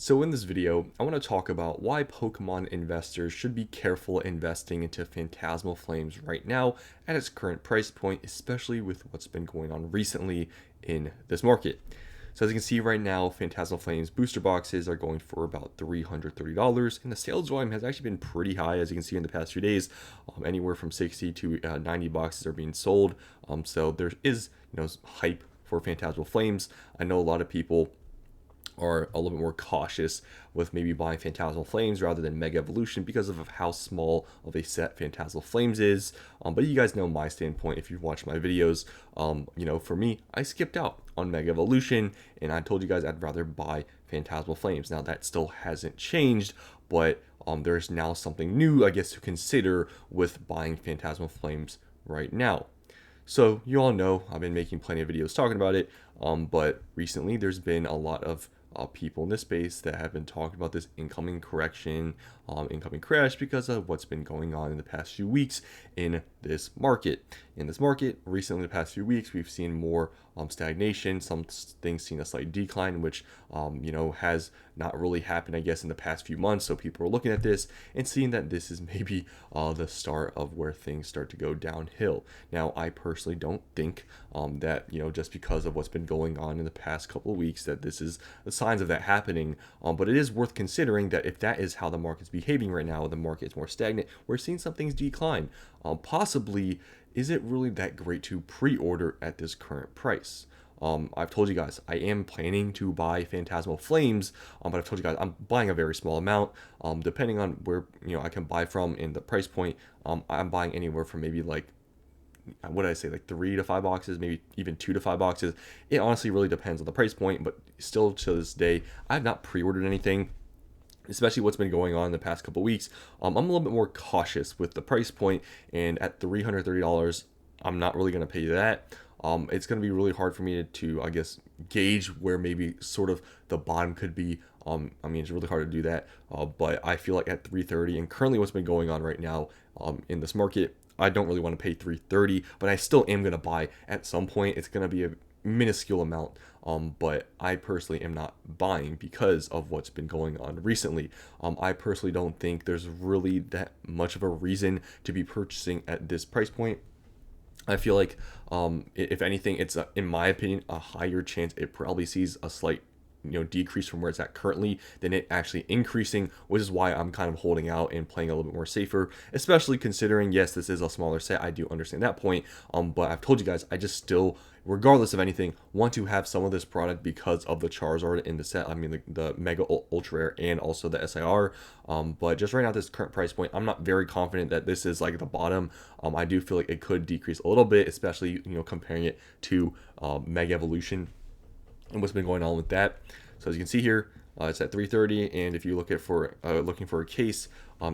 So in this video, I want to talk about why Pokemon investors should be careful investing into Phantasmal Flames right now at its current price point, especially with what's been going on recently in this market. So as you can see right now, Phantasmal Flames booster boxes are going for about $330, and the sales volume has actually been pretty high, as you can see in the past few days. Anywhere from 60 to 90 boxes are being sold. So there is, hype for Phantasmal Flames. I know a lot of people are a little bit more cautious with maybe buying Phantasmal Flames rather than Mega Evolution because of how small of a set Phantasmal Flames is. But you guys know my standpoint if you've watched my videos. For me, I skipped out on Mega Evolution and I told you guys I'd rather buy Phantasmal Flames. Now that still hasn't changed, but there's now something new, I guess, to consider with buying Phantasmal Flames right now. So you all know I've been making plenty of videos talking about it, but recently there's been a lot of people in this space that have been talking about this incoming correction, incoming crash because of what's been going on in the past few weeks in this market. In this market, recently, the past few weeks, we've seen more stagnation. Some things seen a slight decline, which has not really happened, I guess, in the past few months. So people are looking at this and seeing that this is maybe the start of where things start to go downhill. Now, I personally don't think that just because of what's been going on in the past couple of weeks that this is the signs of that happening. But it is worth considering that if that is how the market's behaving right now, the market is more stagnant, we're seeing some things decline. Possibly, is it really that great to pre-order at this current price? I've told you guys I am planning to buy Phantasmal Flames, but I've told you guys I'm buying a very small amount. Depending on where I can buy from in the price point, I'm buying anywhere from maybe like, what did I say, like 3 to 5 boxes, maybe even 2 to 5 boxes. It honestly really depends on the price point, but still to this day, I have not pre-ordered anything, especially what's been going on in the past couple weeks. I'm a little bit more cautious with the price point, and at $330, I'm not really going to pay that. It's going to be really hard for me to, I guess, gauge where maybe sort of the bottom could be. It's really hard to do that, but I feel like at 330 and currently what's been going on right now in this market, I don't really want to pay 330, but I still am going to buy at some point. It's going to be a minuscule amount, but I personally am not buying because of what's been going on recently. I personally don't think there's really that much of a reason to be purchasing at this price point. I feel like, if anything, it's in my opinion a higher chance it probably sees a slight decrease from where it's at currently than it actually increasing, which is why I'm kind of holding out and playing a little bit more safer, especially considering, yes, this is a smaller set. I do understand that point, but I've told you guys I just still, regardless of anything, want to have some of this product because of the Charizard in the set. I mean, the Mega Ultra Rare and also the SIR. But just right now at this current price point, I'm not very confident that this is like the bottom. I do feel like it could decrease a little bit, especially comparing it to Mega Evolution and what's been going on with that. So as you can see here, it's at 330, and if you look at looking for a case,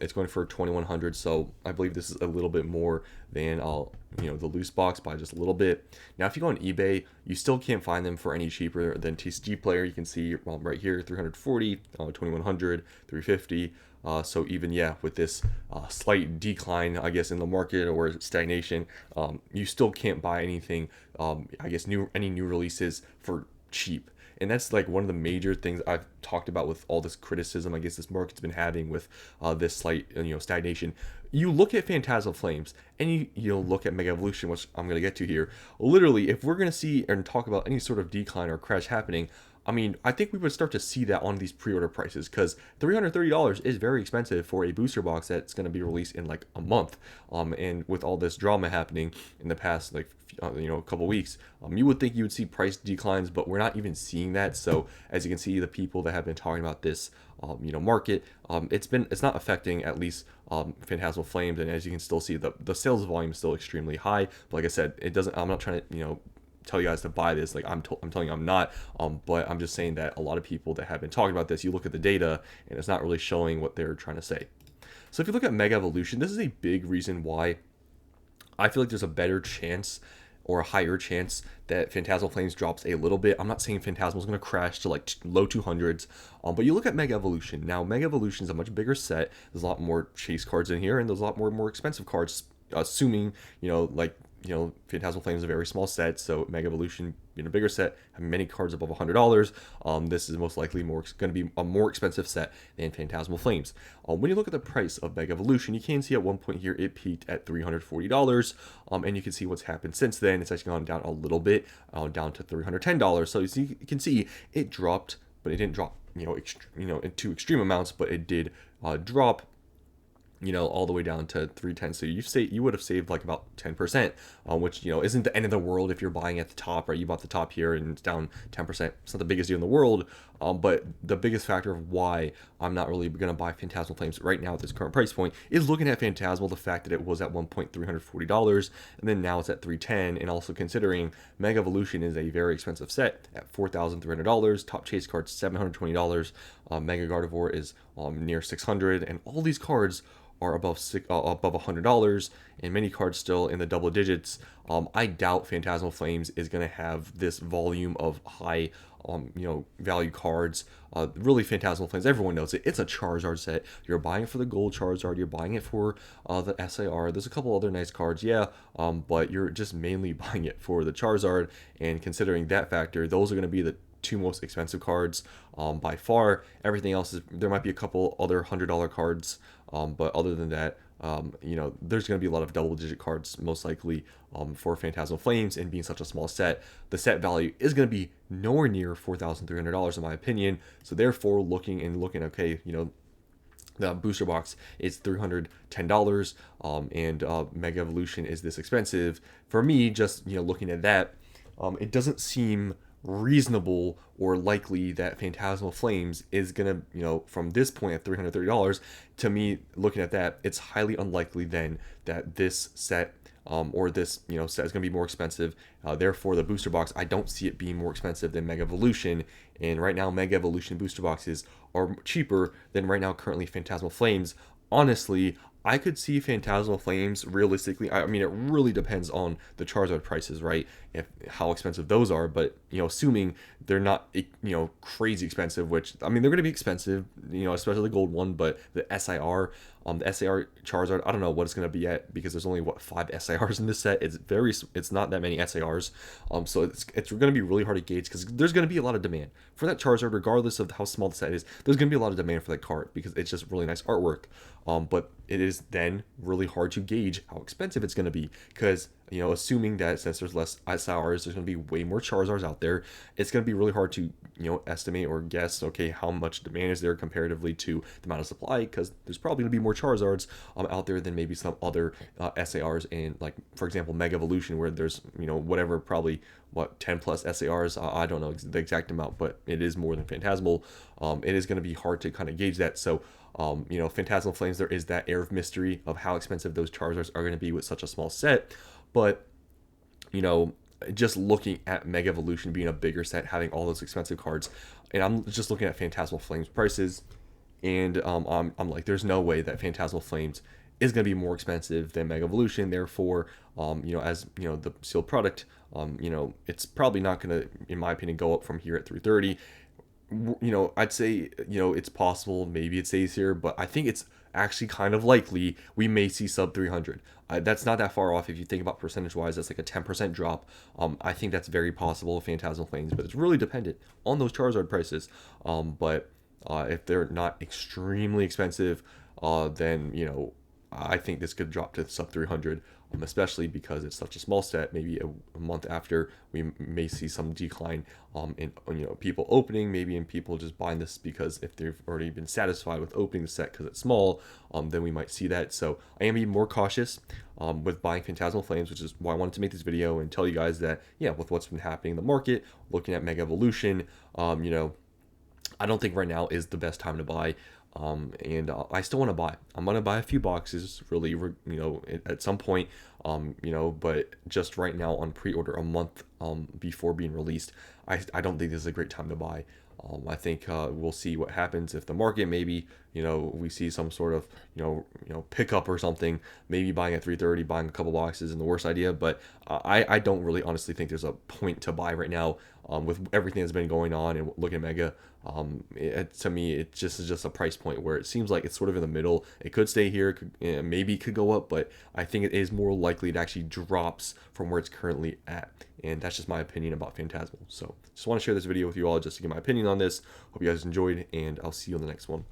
it's going for 2100. So I believe this is a little bit more than the loose box by just a little bit. Now, if you go on eBay, you still can't find them for any cheaper than TCG Player. You can see right here, 340, 2100, 350. So even with this slight decline, I guess, in the market or stagnation, you still can't buy anything. I guess any new releases for cheap. And that's like one of the major things I've talked about with all this criticism I guess this market's been having with this slight stagnation. You look at Phantasmal Flames and you look at Mega Evolution, which I'm going to get to here. Literally, if we're going to see and talk about any sort of decline or crash happening, I think we would start to see that on these pre-order prices, because $330 is very expensive for a booster box that's going to be released in like a month. And with all this drama happening in the past, a couple weeks, you would think you would see price declines, but we're not even seeing that. So as you can see, the people that have been talking about this, market, it's not affecting at least Phantasmal Flames, and as you can still see, the sales volume is still extremely high. But like I said, it doesn't. I'm not trying to tell you guys to buy this. Like I'm telling you I'm not, but I'm just saying that a lot of people that have been talking about this, you look at the data and it's not really showing what they're trying to say. So if you look at Mega Evolution, this is a big reason why I feel like there's a better chance or a higher chance that Phantasmal Flames drops a little bit. I'm not saying Phantasmal is going to crash to like low 200s, but you look at Mega Evolution. Now, Mega Evolution is a much bigger set. There's a lot more chase cards in here, and there's a lot more expensive cards, assuming, Phantasmal Flame is a very small set, so Mega Evolution being a bigger set, having many cards above $100, this is most likely going to be a more expensive set than Phantasmal Flames. When you look at the price of Mega Evolution, you can see at one point here it peaked at $340, and you can see what's happened since then. It's actually gone down a little bit, down to $310. So you can see it dropped, but it didn't drop into extreme amounts, but it did drop all the way down to 310. So you would have saved like about 10%, which isn't the end of the world if you're buying at the top, right? You bought the top here and it's down 10%. It's not the biggest deal in the world, but the biggest factor of why I'm not really going to buy Phantasmal Flames right now at this current price point is looking at Phantasmal, the fact that it was at one point $340 and then now it's at $310, and also considering Mega Evolution is a very expensive set at $4,300. Top Chase card's $720. Mega Gardevoir is near $600, and all these cards are above $100, and many cards still in the double digits. I doubt Phantasmal Flames is going to have this volume of high value cards. Really, Phantasmal Flames, everyone knows it. It's a Charizard set. You're buying it for the gold Charizard. You're buying it for the SAR. There's a couple other nice cards, yeah, but you're just mainly buying it for the Charizard. And considering that factor, those are going to be the two most expensive cards by far. Everything else there might be a couple other $100 cards, but other than that, there's going to be a lot of double-digit cards most likely for Phantasmal Flames, and being such a small set, the set value is going to be nowhere near $4,300 in my opinion. So therefore, looking, okay, the booster box is $310, and Mega Evolution is this expensive. For me, just looking at that, it doesn't seem reasonable or likely that Phantasmal Flames is gonna, from this point at $330, to me, looking at that, it's highly unlikely then that this set or this set is gonna be more expensive. Therefore, the booster box, I don't see it being more expensive than Mega Evolution. And right now, Mega Evolution booster boxes are cheaper than right now currently Phantasmal Flames. Honestly, I could see Phantasmal Flames realistically. I mean, it really depends on the Charizard prices, right? How expensive those are, but assuming they're not crazy expensive, which I mean they're going to be expensive, especially the gold one. But the SIR, the SAR Charizard, I don't know what it's going to be at because there's only 5 SIRs in this set. It's not that many SARs, so it's going to be really hard to gauge because there's going to be a lot of demand for that Charizard, regardless of how small the set is. There's going to be a lot of demand for that card because it's just really nice artwork. But it is then really hard to gauge how expensive it's going to be because, assuming that since there's less SIRs, there's going to be way more Charizards out there. It's going to be really hard to, estimate or guess, okay, how much demand is there comparatively to the amount of supply, because there's probably going to be more Charizards out there than maybe some other SARs in, like, for example, Mega Evolution, where there's, whatever, probably, 10 plus SARs. I don't know the exact amount, but it is more than Phantasmal. It is going to be hard to kind of gauge that. So, Phantasmal Flames, there is that air of mystery of how expensive those Charizards are going to be with such a small set. But, just looking at Mega Evolution being a bigger set, having all those expensive cards, and I'm just looking at Phantasmal Flames prices, and I'm like, there's no way that Phantasmal Flames is going to be more expensive than Mega Evolution. Therefore, as the sealed product, it's probably not going to, in my opinion, go up from here at 330. I'd say, it's possible maybe it stays here, but I think it's actually kind of likely we may see sub 300. That's not that far off if you think about percentage wise. That's like a 10% drop. I think that's very possible with Phantasmal Flames, but it's really dependent on those Charizard prices. But if they're not extremely expensive, then I think this could drop to sub 300, especially because it's such a small set. Maybe a month after, we may see some decline in people opening, maybe in people just buying this because if they've already been satisfied with opening the set because it's small, then we might see that. So I am being more cautious with buying Phantasmal Flames, which is why I wanted to make this video and tell you guys that, yeah, with what's been happening in the market, looking at Mega Evolution, I don't think right now is the best time to buy. And I still want to buy. I'm going to buy a few boxes, really, at some point, but just right now on pre-order a month before being released, I don't think this is a great time to buy. I think we'll see what happens if the market maybe, we see some sort of, pickup or something, maybe buying at 330, buying a couple boxes isn't the worst idea, but I don't really honestly think there's a point to buy right now with everything that's been going on and looking at Mega. To me, it just is just a price point where it seems like it's sort of in the middle. It could stay here, maybe it could go up, but I think it is more likely it actually drops from where it's currently at. And that's just my opinion about Phantasmal. So just want to share this video with you all just to get my opinion on this. Hope you guys enjoyed, and I'll see you on the next one.